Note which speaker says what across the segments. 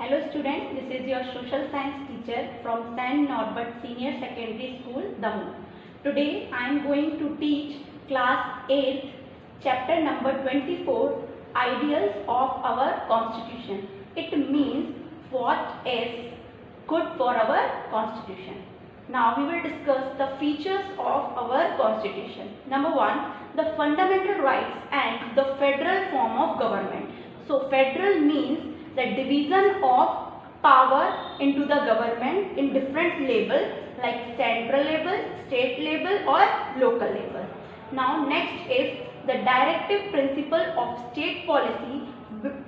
Speaker 1: Hello students, this is your social science teacher from St. Norbert Senior Secondary School, Damoh. Today I am going to teach class 8, chapter number 24, Ideals of our Constitution. It means what is good for our Constitution. Now we will discuss the features of our Constitution. Number 1, the fundamental rights and the federal form of government. So federal means the division of power into the government in different levels like central level, state level or local level. Now next is the directive principle of state policy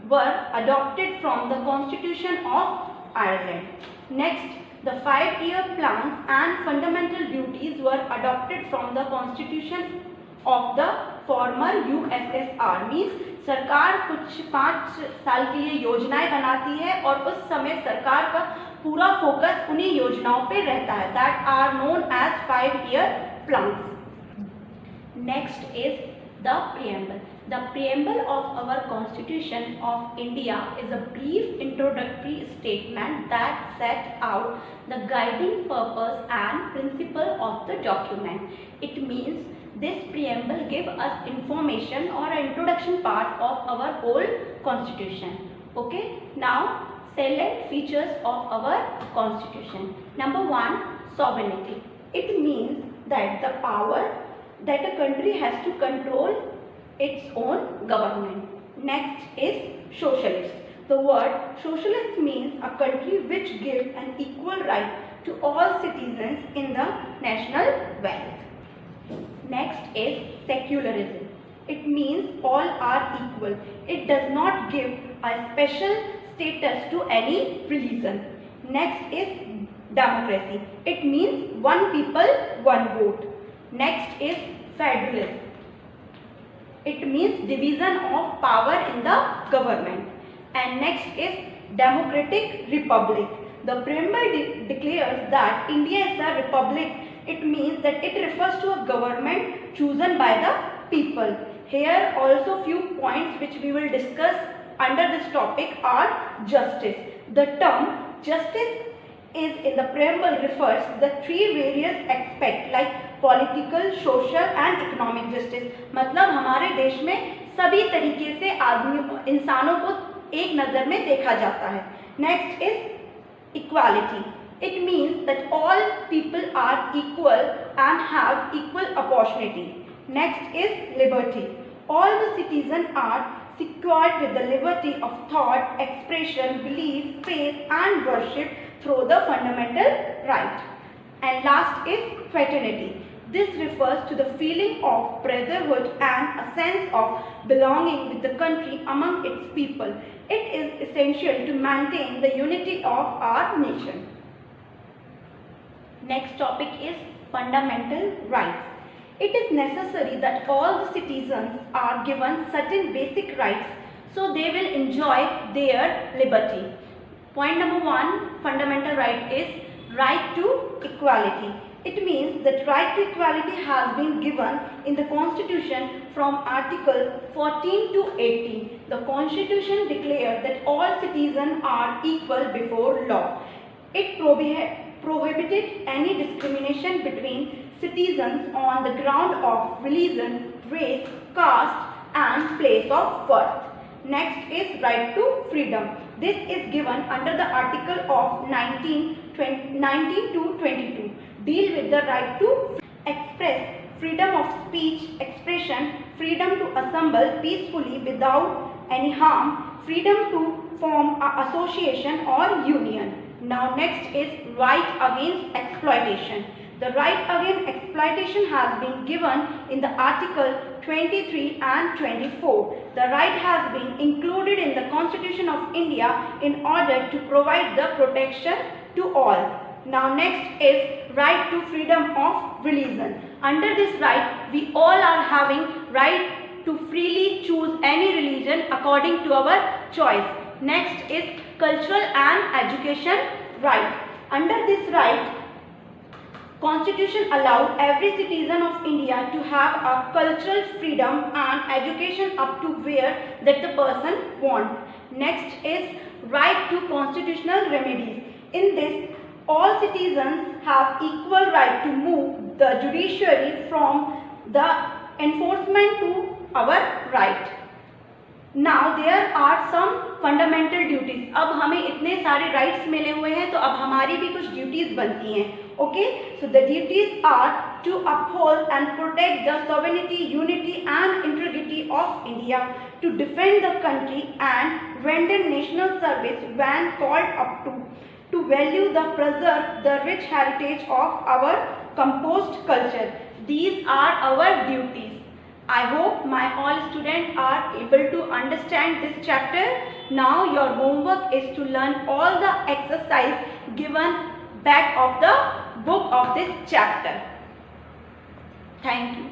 Speaker 1: were adopted from the Constitution of Ireland. Next, the 5-year plans and fundamental duties were adopted from the Constitution of the former USSR. Means सरकार कुछ 5 साल के लिए योजनाएं बनाती है और उस समय सरकार का पूरा फोकस उन्हीं योजनाओं पे रहता है. That are known as 5-year plans. Next is the preamble. The preamble of our Constitution of India is a brief introductory statement that sets out the guiding purpose and principle of the document. It means this preamble gives us information or an introduction part of our whole Constitution. Okay, now salient features of our Constitution. Number 1, sovereignty. It means that the power that a country has to control its own government. Next is socialist. The word socialist means a country which gives an equal right to all citizens in the national wealth. Next is secularism. It means all are equal. It does not give a special status to any religion. Next is democracy. It means one people, one vote. Next is federalism. It means division of power in the government. And next is democratic republic. The preamble declares that India is a republic. It means that it refers to a government chosen by the people. Here also few points which we will discuss under this topic are justice. The term justice is in the preamble refers the 3 various aspects like political, social and economic justice. मतलब हमारे देश में सभी तरीके से इंसानों को एक नज़र में देखा जाता है. Next is equality. It means that all people are equal and have equal opportunity. Next is liberty. All the citizen are secured with the liberty of thought, expression, belief, faith and worship through the fundamental right. And last is fraternity. This refers to the feeling of brotherhood and a sense of belonging with the country among its people. It is essential to maintain the unity of our nation. Next topic is fundamental rights. It is necessary that all the citizens are given certain basic rights so they will enjoy their liberty. Point number 1, fundamental right is right to equality. It means that right to equality has been given in the Constitution from Article 14 to 18. The Constitution declares that all citizens are equal before law. It prohibited any discrimination between citizens on the ground of religion, race, caste and place of birth. Next is right to freedom. This is given under the article of 19 to 22. Deal with the right to express, freedom of speech, expression, freedom to assemble peacefully without any harm, freedom to form an association or union. Now next is right against exploitation. The right against exploitation has been given in the Article 23 and 24. The right has been included in the Constitution of India in order to provide the protection to all. Now next is right to freedom of religion. Under this right, we all are having right to freely choose any religion according to our choice. Next is cultural and education right. Under this right, Constitution allowed every citizen of India to have a cultural freedom and education up to where that the person wants. Next is right to constitutional remedies. In this, all citizens have equal right to move the judiciary from the enforcement to our right. Now there are some fundamental duties. अब हमें इतने सारे rights मिले हुए हैं तो अब हमारी भी कुछ duties बनती हैं. Okay, so the duties are to uphold and protect the sovereignty, unity and integrity of India, to defend the country and render national service when called up to value the preserve the rich heritage of our composed culture. These are our duties. I hope my all students are able to understand this chapter. Now your homework is to learn all the exercise given back of the book of this chapter. Thank you.